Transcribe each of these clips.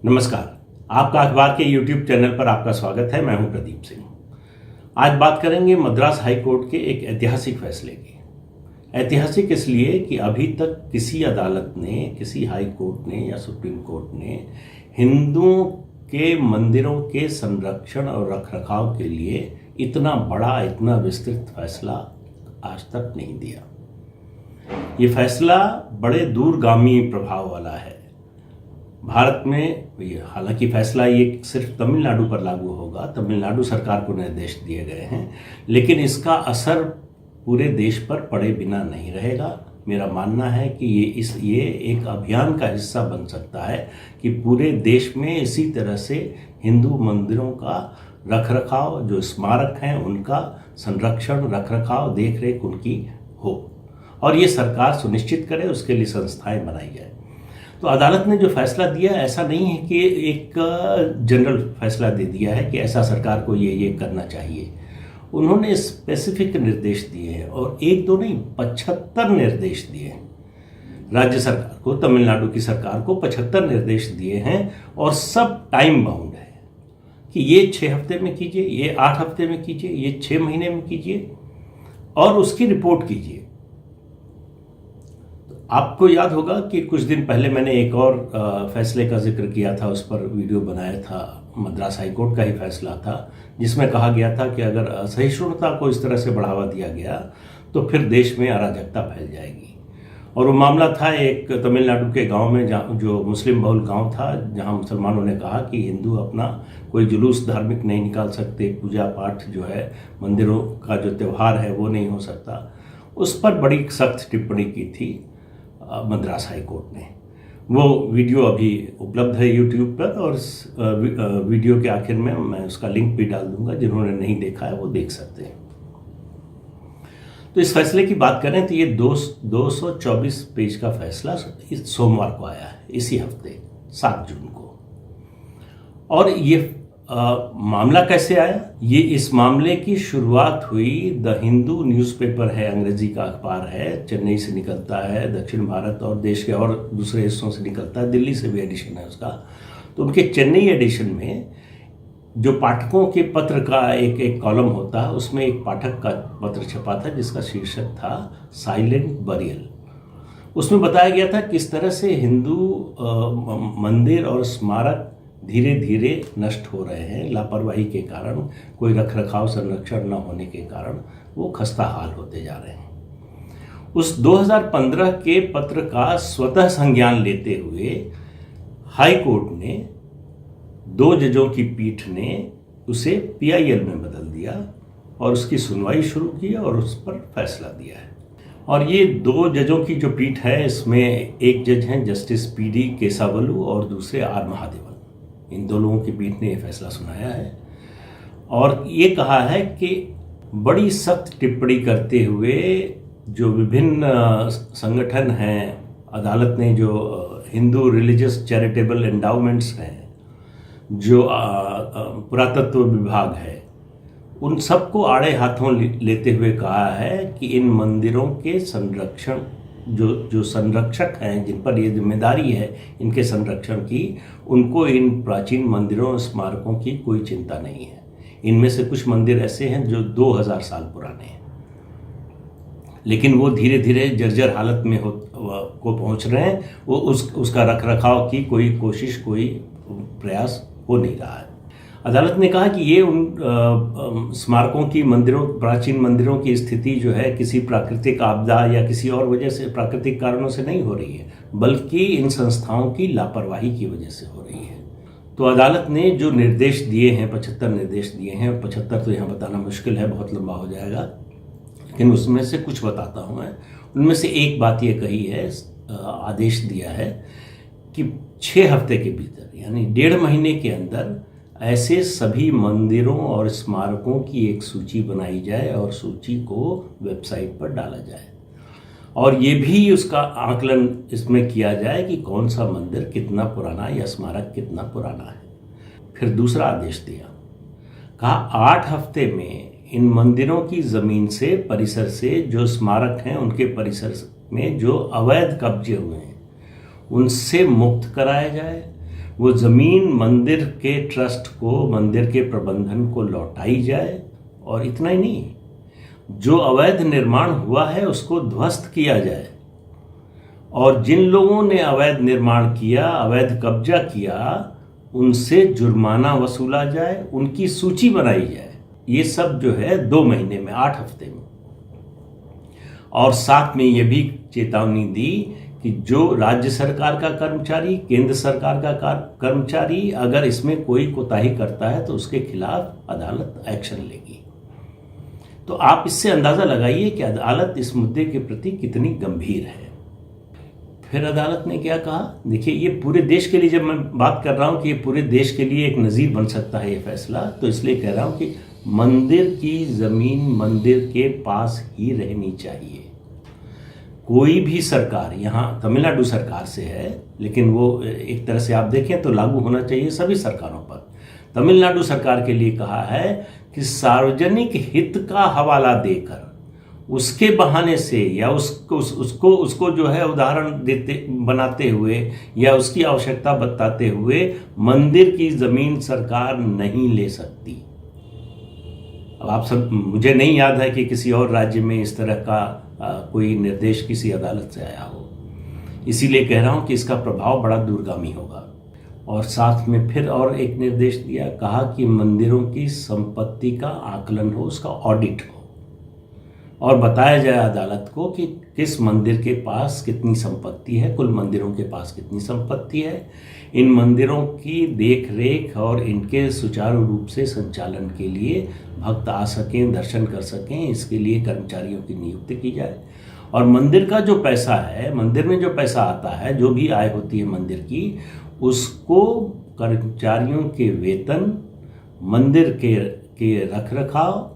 नमस्कार। आपका अखबार के YouTube चैनल पर आपका स्वागत है। मैं हूं प्रदीप सिंह। आज बात करेंगे मद्रास हाई कोर्ट के एक ऐतिहासिक फैसले की। ऐतिहासिक इसलिए कि अभी तक किसी अदालत ने, किसी हाई कोर्ट ने या सुप्रीम कोर्ट ने हिंदुओं के मंदिरों के संरक्षण और रखरखाव के लिए इतना बड़ा, इतना विस्तृत फैसला आज तक नहीं दिया। ये फैसला बड़े दूरगामी प्रभाव वाला है। भारत में हालांकि फैसला ये सिर्फ तमिलनाडु पर लागू होगा, तमिलनाडु सरकार को निर्देश दिए गए हैं, लेकिन इसका असर पूरे देश पर पड़े बिना नहीं रहेगा। मेरा मानना है कि ये एक अभियान का हिस्सा बन सकता है कि पूरे देश में इसी तरह से हिंदू मंदिरों का रखरखाव, जो स्मारक हैं उनका संरक्षण, रखरखाव, देखरेख उनकी हो और ये सरकार सुनिश्चित करे, उसके लिए संस्थाएं बनाई जाए। तो अदालत ने जो फैसला दिया, ऐसा नहीं है कि एक जनरल फैसला दे दिया है कि ऐसा सरकार को ये करना चाहिए। उन्होंने स्पेसिफिक निर्देश दिए हैं और एक दो नहीं, 75 निर्देश दिए हैं राज्य सरकार को, तमिलनाडु की सरकार को 75 निर्देश दिए हैं और सब टाइम बाउंड है कि ये 6 हफ्ते में कीजिए, ये 8 हफ्ते में कीजिए, ये 6 महीने में कीजिए और उसकी रिपोर्ट कीजिए। आपको याद होगा कि कुछ दिन पहले मैंने एक और फैसले का जिक्र किया था, उस पर वीडियो बनाया था। मद्रास हाई कोर्ट का ही फैसला था जिसमें कहा गया था कि अगर असहिष्णुता को इस तरह से बढ़ावा दिया गया तो फिर देश में अराजकता फैल जाएगी। और वो मामला था एक तमिलनाडु के गांव में, जहाँ जो मुस्लिम बहुल गांव था, जहां मुसलमानों ने कहा कि हिंदू अपना कोई जुलूस धार्मिक नहीं निकाल सकते, पूजा पाठ जो है, मंदिरों का जो त्यौहार है वो नहीं हो सकता। उस पर बड़ी सख्त टिप्पणी की थी मद्रास हाई कोर्ट ने। वो वीडियो अभी उपलब्ध है यूट्यूब पर और इस वीडियो के आखिर में मैं उसका लिंक भी डाल दूंगा, जिन्होंने नहीं देखा है वो देख सकते हैं। तो इस फैसले की बात करें तो ये 224 पेज का फैसला इस सोमवार को आया है, इसी हफ्ते 7 जून को। और ये मामला कैसे आया? ये इस मामले की शुरुआत हुई, द हिंदू न्यूज़पेपर है, अंग्रेजी का अखबार है, चेन्नई से निकलता है, दक्षिण भारत और देश के और दूसरे हिस्सों से निकलता है, दिल्ली से भी एडिशन है उसका। तो उनके चेन्नई एडिशन में जो पाठकों के पत्र का एक कॉलम होता है, उसमें एक पाठक का पत्र छपा था जिसका शीर्षक था साइलेंट बरियल। उसमें बताया गया था किस तरह से हिंदू मंदिर और स्मारक धीरे धीरे नष्ट हो रहे हैं, लापरवाही के कारण, कोई रखरखाव संरक्षण न होने के कारण वो खस्ता हाल होते जा रहे हैं। उस 2015 के पत्र का स्वतः संज्ञान लेते हुए हाई कोर्ट ने 2 जजों की पीठ ने उसे PIL में बदल दिया और उसकी सुनवाई शुरू की और उस पर फैसला दिया है। और ये 2 जजों की जो पीठ है, इसमें एक जज हैं जस्टिस PD केसावलू और दूसरे R महादेवन। इन 2 लोगों की पीठ ने यह फैसला सुनाया है और ये कहा है कि बड़ी सख्त टिप्पणी करते हुए जो विभिन्न संगठन हैं, अदालत ने जो हिंदू रिलीजियस चैरिटेबल एंडाउमेंट्स हैं, जो पुरातत्व विभाग है, उन सबको आड़े हाथों लेते हुए कहा है कि इन मंदिरों के संरक्षण, जो संरक्षक हैं, जिन पर ये जिम्मेदारी है इनके संरक्षण की, उनको इन प्राचीन मंदिरों, स्मारकों की कोई चिंता नहीं है। इनमें से कुछ मंदिर ऐसे हैं जो 2000 साल पुराने हैं, लेकिन वो धीरे धीरे जर्जर हालत में को पहुंच रहे हैं। वो उसका रखरखाव की कोई कोशिश, कोई प्रयास हो नहीं रहा है। अदालत ने कहा कि ये उन स्मारकों की, मंदिरों, प्राचीन मंदिरों की स्थिति जो है किसी प्राकृतिक आपदा या किसी और वजह से, प्राकृतिक कारणों से नहीं हो रही है, बल्कि इन संस्थाओं की लापरवाही की वजह से हो रही है। तो अदालत ने जो निर्देश दिए हैं, 75 निर्देश दिए हैं, 75 तो यहाँ बताना मुश्किल है, बहुत लंबा हो जाएगा, लेकिन उसमें से कुछ बताता हूँ मैं। उनमें से एक बात ये कही है, आदेश दिया है कि 6 हफ्ते के भीतर, यानी 1.5 महीने के अंदर ऐसे सभी मंदिरों और स्मारकों की एक सूची बनाई जाए और सूची को वेबसाइट पर डाला जाए और ये भी उसका आकलन इसमें किया जाए कि कौन सा मंदिर कितना पुराना या स्मारक कितना पुराना है। फिर दूसरा आदेश दिया, कहा 8 हफ्ते में इन मंदिरों की ज़मीन से, परिसर से, जो स्मारक हैं उनके परिसर में जो अवैध कब्जे हुए हैं उनसे मुक्त कराया जाए। वो ज़मीन मंदिर के ट्रस्ट को, मंदिर के प्रबंधन को लौटाई जाए। और इतना ही नहीं, जो अवैध निर्माण हुआ है उसको ध्वस्त किया जाए, और जिन लोगों ने अवैध निर्माण किया, अवैध कब्जा किया, उनसे जुर्माना वसूला जाए, उनकी सूची बनाई जाए। ये सब जो है 2 महीने में, 8 हफ्ते में। और साथ में ये भी चेतावनी दी कि जो राज्य सरकार का कर्मचारी, केंद्र सरकार का कर्मचारी अगर इसमें कोई कोताही करता है तो उसके खिलाफ अदालत एक्शन लेगी। तो आप इससे अंदाजा लगाइए कि अदालत इस मुद्दे के प्रति कितनी गंभीर है। फिर अदालत ने क्या कहा, देखिए ये पूरे देश के लिए, जब मैं बात कर रहा हूं कि ये पूरे देश के लिए एक नज़ीर बन सकता है ये फैसला, तो इसलिए कह रहा हूं कि मंदिर की ज़मीन मंदिर के पास ही रहनी चाहिए। कोई भी सरकार, यहाँ तमिलनाडु सरकार से है, लेकिन वो एक तरह से आप देखें तो लागू होना चाहिए सभी सरकारों पर। तमिलनाडु सरकार के लिए कहा है कि सार्वजनिक हित का हवाला देकर, उसके बहाने से, या उसको जो है उदाहरण बनाते हुए या उसकी आवश्यकता बताते हुए मंदिर की ज़मीन सरकार नहीं ले सकती। अब आप सब, मुझे नहीं याद है कि किसी और राज्य में इस तरह का कोई निर्देश किसी अदालत से आया हो। इसीलिए कह रहा हूं कि इसका प्रभाव बड़ा दूरगामी होगा। और साथ में फिर और एक निर्देश दिया, कहा कि मंदिरों की संपत्ति का आकलन हो, उसका ऑडिट हो, और बताया जाए अदालत को कि किस मंदिर के पास कितनी संपत्ति है, कुल मंदिरों के पास कितनी संपत्ति है। इन मंदिरों की देख रेख और इनके सुचारू रूप से संचालन के लिए भक्त आ सकें, दर्शन कर सकें, इसके लिए कर्मचारियों की नियुक्ति की जाए। और मंदिर का जो पैसा है, मंदिर में जो पैसा आता है, जो भी आय होती है मंदिर की, उसको कर्मचारियों के वेतन, मंदिर के रखरखाव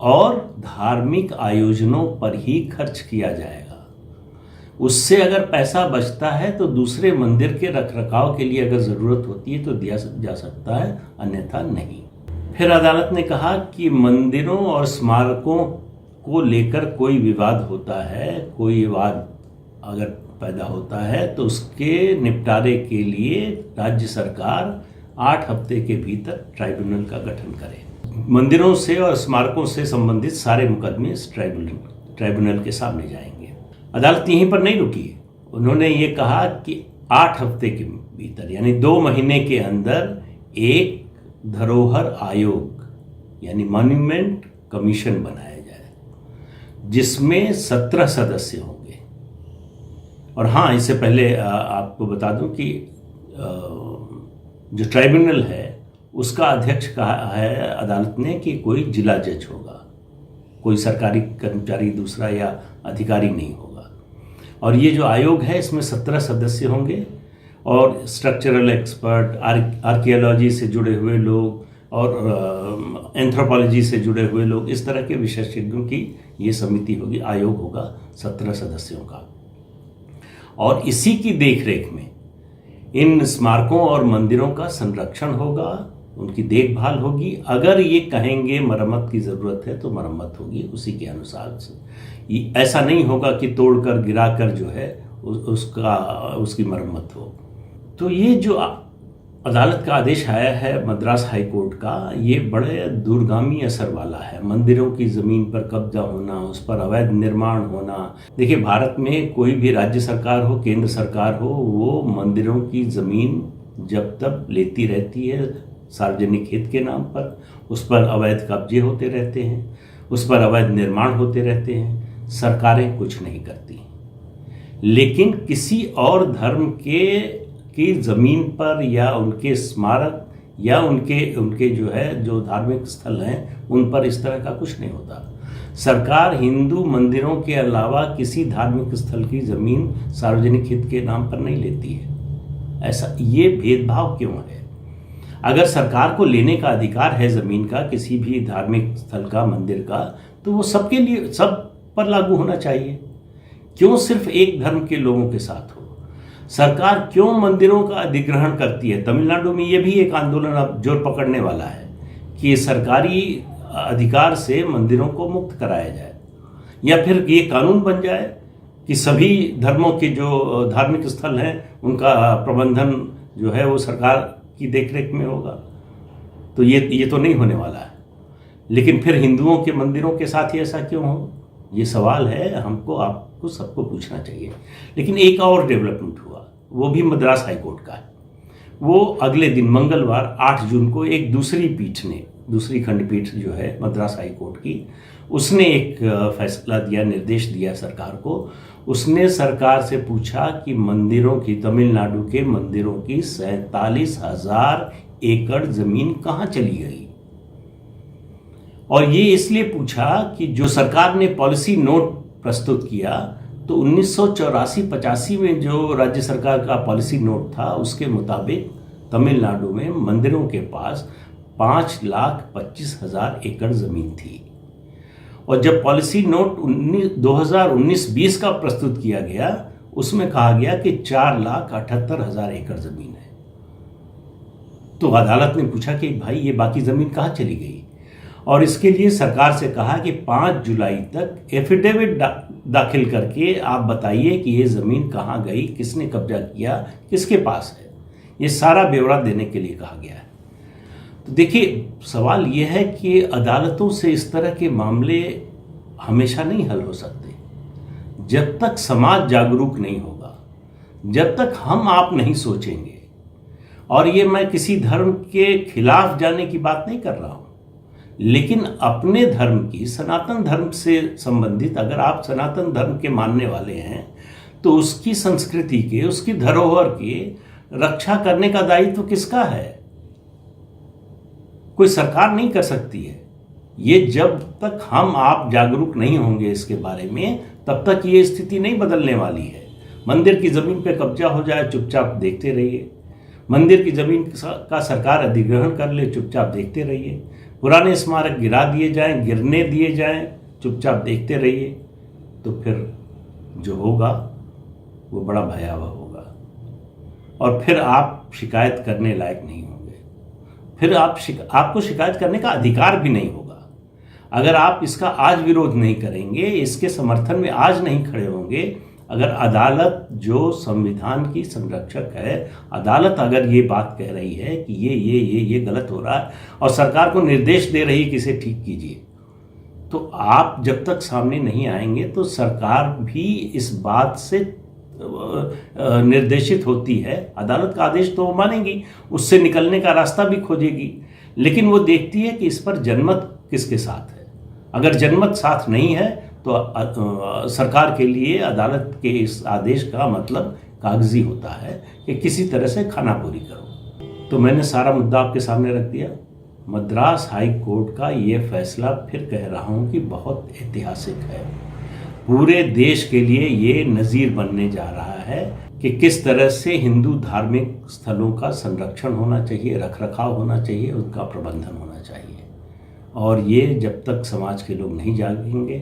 और धार्मिक आयोजनों पर ही खर्च किया जाएगा। उससे अगर पैसा बचता है तो दूसरे मंदिर के रखरखाव के लिए अगर ज़रूरत होती है तो दिया जा सकता है, अन्यथा नहीं। फिर अदालत ने कहा कि मंदिरों और स्मारकों को लेकर कोई विवाद होता है, कोई विवाद अगर पैदा होता है तो उसके निपटारे के लिए राज्य सरकार 8 हफ्ते के भीतर ट्राइब्यूनल का गठन करे। मंदिरों से और स्मारकों से संबंधित सारे मुकदमे इस ट्राइब्यूनल के सामने जाएंगे। अदालत यहीं पर नहीं रुकी, उन्होंने ये कहा कि 8 हफ्ते के भीतर, यानी 2 महीने के अंदर, एक धरोहर आयोग यानी मॉन्यूमेंट कमीशन बनाया जाए, जिसमें 17 सदस्य होंगे। और हाँ, इससे पहले आपको बता दूं कि जो ट्राइब्यूनल है उसका अध्यक्ष कहा है अदालत ने कि कोई जिला जज होगा, कोई सरकारी कर्मचारी दूसरा या अधिकारी नहीं होगा। और ये जो आयोग है इसमें 17 सदस्य होंगे, और स्ट्रक्चरल एक्सपर्ट, आर्कियोलॉजी से जुड़े हुए लोग और एंथ्रोपोलॉजी से जुड़े हुए लोग, इस तरह के विशेषज्ञों की ये समिति होगी, आयोग होगा 17 सदस्यों का। और इसी की देखरेख में इन स्मारकों और मंदिरों का संरक्षण होगा, उनकी देखभाल होगी। अगर ये कहेंगे मरम्मत की ज़रूरत है तो मरम्मत होगी उसी के अनुसार से। ऐसा नहीं होगा कि तोड़कर गिराकर जो है उसकी मरम्मत हो। तो ये जो अदालत का आदेश आया है मद्रास हाई कोर्ट का, ये बड़े दूरगामी असर वाला है। मंदिरों की ज़मीन पर कब्जा होना, उस पर अवैध निर्माण होना। देखिए, भारत में कोई भी राज्य सरकार हो, केंद्र सरकार हो, वो मंदिरों की ज़मीन जब तक लेती रहती है सार्वजनिक हित के नाम पर, उस पर अवैध कब्जे होते रहते हैं, उस पर अवैध निर्माण होते रहते हैं, सरकारें कुछ नहीं करती। लेकिन किसी और धर्म की ज़मीन पर या उनके स्मारक या उनके जो धार्मिक स्थल हैं उन पर इस तरह का कुछ नहीं होता। सरकार हिंदू मंदिरों के अलावा किसी धार्मिक स्थल की ज़मीन सार्वजनिक हित के नाम पर नहीं लेती है। ऐसा ये भेदभाव क्यों है? अगर सरकार को लेने का अधिकार है ज़मीन का, किसी भी धार्मिक स्थल का, मंदिर का, तो वो सबके लिए, सब पर लागू होना चाहिए। क्यों सिर्फ एक धर्म के लोगों के साथ हो? सरकार क्यों मंदिरों का अधिग्रहण करती है? तमिलनाडु में ये भी एक आंदोलन अब जोर पकड़ने वाला है कि सरकारी अधिकार से मंदिरों को मुक्त कराया जाए, या फिर ये कानून बन जाए कि सभी धर्मों के जो धार्मिक स्थल हैं उनका प्रबंधन जो है वो सरकार की देखरेख में होगा। तो ये तो नहीं होने वाला है। लेकिन फिर हिंदुओं के मंदिरों के साथ ही ऐसा क्यों हो, ये सवाल है हमको, आपको, सबको पूछना चाहिए। लेकिन एक और डेवलपमेंट हुआ, वो भी मद्रास हाईकोर्ट का है। वो अगले दिन मंगलवार 8 जून को एक दूसरी खंडपीठ जो है मद्रास हाईकोर्ट की, उसने एक फैसला दिया, निर्देश दिया सरकार को। उसने सरकार से पूछा कि तमिलनाडु के मंदिरों की 47,000 एकड़ जमीन कहाँ चली गई। और ये इसलिए पूछा कि जो सरकार ने पॉलिसी नोट प्रस्तुत किया, तो 1984-85 में जो राज्य सरकार का पॉलिसी नोट था, उसके मुताबिक तमिलनाडु में मंदिरों के पास 5,25,000 एकड़ जमीन थी। और जब पॉलिसी नोट 2019-20 का प्रस्तुत किया गया, उसमें कहा गया कि 4,78,000 एकड़ जमीन है। तो अदालत ने पूछा कि भाई ये बाकी जमीन कहाँ चली गई, और इसके लिए सरकार से कहा कि 5 जुलाई तक एफिडेविट दाखिल करके आप बताइए कि ये ज़मीन कहाँ गई, किसने कब्जा किया, किसके पास है, ये सारा ब्यौरा देने के लिए कहा गया है। तो देखिए, सवाल ये है कि अदालतों से इस तरह के मामले हमेशा नहीं हल हो सकते। जब तक समाज जागरूक नहीं होगा, जब तक हम आप नहीं सोचेंगे, और ये मैं किसी धर्म के खिलाफ जाने की बात नहीं कर रहा हूँ, लेकिन अपने धर्म की, सनातन धर्म से संबंधित, अगर आप सनातन धर्म के मानने वाले हैं तो उसकी संस्कृति के, उसकी धरोहर की रक्षा करने का दायित्व किसका है? कोई सरकार नहीं कर सकती है। ये जब तक हम आप जागरूक नहीं होंगे इसके बारे में, तब तक ये स्थिति नहीं बदलने वाली है। मंदिर की जमीन पे कब्जा हो जाए, चुपचाप देखते रहिए। मंदिर की जमीन का सरकार अधिग्रहण कर ले, चुपचाप देखते रहिए। पुराने स्मारक गिरने दिए जाएं, चुपचाप देखते रहिए। तो फिर जो होगा वो बड़ा भयावह होगा, और फिर आप शिकायत करने लायक नहीं होंगे। फिर आपको शिकायत करने का अधिकार भी नहीं होगा। अगर आप इसका आज विरोध नहीं करेंगे, इसके समर्थन में आज नहीं खड़े होंगे, अगर अदालत जो संविधान की संरक्षक है, अदालत अगर ये बात कह रही है कि ये गलत हो रहा है, और सरकार को निर्देश दे रही है कि इसे ठीक कीजिए, तो आप जब तक सामने नहीं आएंगे तो सरकार भी इस बात से निर्देशित होती है। अदालत का आदेश तो वो मानेगी, उससे निकलने का रास्ता भी खोजेगी, लेकिन वो देखती है कि इस पर जनमत किसके साथ है। अगर जनमत साथ नहीं है तो सरकार के लिए अदालत के इस आदेश का मतलब कागजी होता है कि किसी तरह से खानापूरी करो। तो मैंने सारा मुद्दा आपके सामने रख दिया। मद्रास हाई कोर्ट का ये फैसला, फिर कह रहा हूँ कि बहुत ऐतिहासिक है। पूरे देश के लिए ये नज़ीर बनने जा रहा है कि किस तरह से हिंदू धार्मिक स्थलों का संरक्षण होना चाहिए, रखरखाव होना चाहिए, उनका प्रबंधन होना चाहिए। और ये जब तक समाज के लोग नहीं जागेंगे,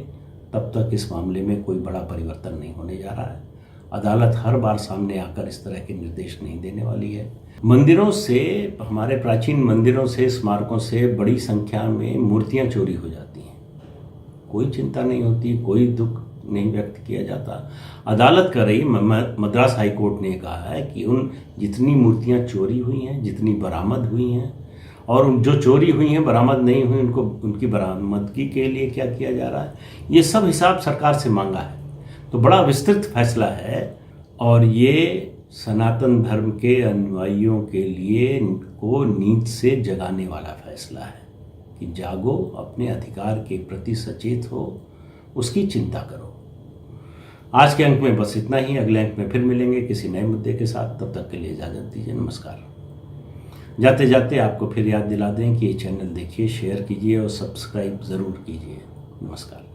तब तक इस मामले में कोई बड़ा परिवर्तन नहीं होने जा रहा है। अदालत हर बार सामने आकर इस तरह के निर्देश नहीं देने वाली है। मंदिरों से, हमारे प्राचीन मंदिरों से, स्मारकों से बड़ी संख्या में मूर्तियां चोरी हो जाती हैं, कोई चिंता नहीं होती, कोई दुख नहीं व्यक्त किया जाता। अदालत कर रही, मद्रास हाई कोर्ट ने कहा है कि उन जितनी मूर्तियां चोरी हुई हैं, जितनी बरामद हुई हैं, और जो चोरी हुई हैं, बरामद नहीं हुई, उनको, उनकी बरामदगी के लिए क्या किया जा रहा है, ये सब हिसाब सरकार से मांगा है। तो बड़ा विस्तृत फैसला है, और ये सनातन धर्म के अनुयायियों के लिए को नींद से जगाने वाला फैसला है कि जागो, अपने अधिकार के प्रति सचेत हो, उसकी चिंता करो। आज के अंक में बस इतना ही। अगले अंक में फिर मिलेंगे किसी नए मुद्दे के साथ। तब तक के लिए इजाज़त दीजिए। नमस्कार। जाते जाते आपको फिर याद दिला दें कि ये चैनल देखिए, शेयर कीजिए और सब्सक्राइब ज़रूर कीजिए। नमस्कार।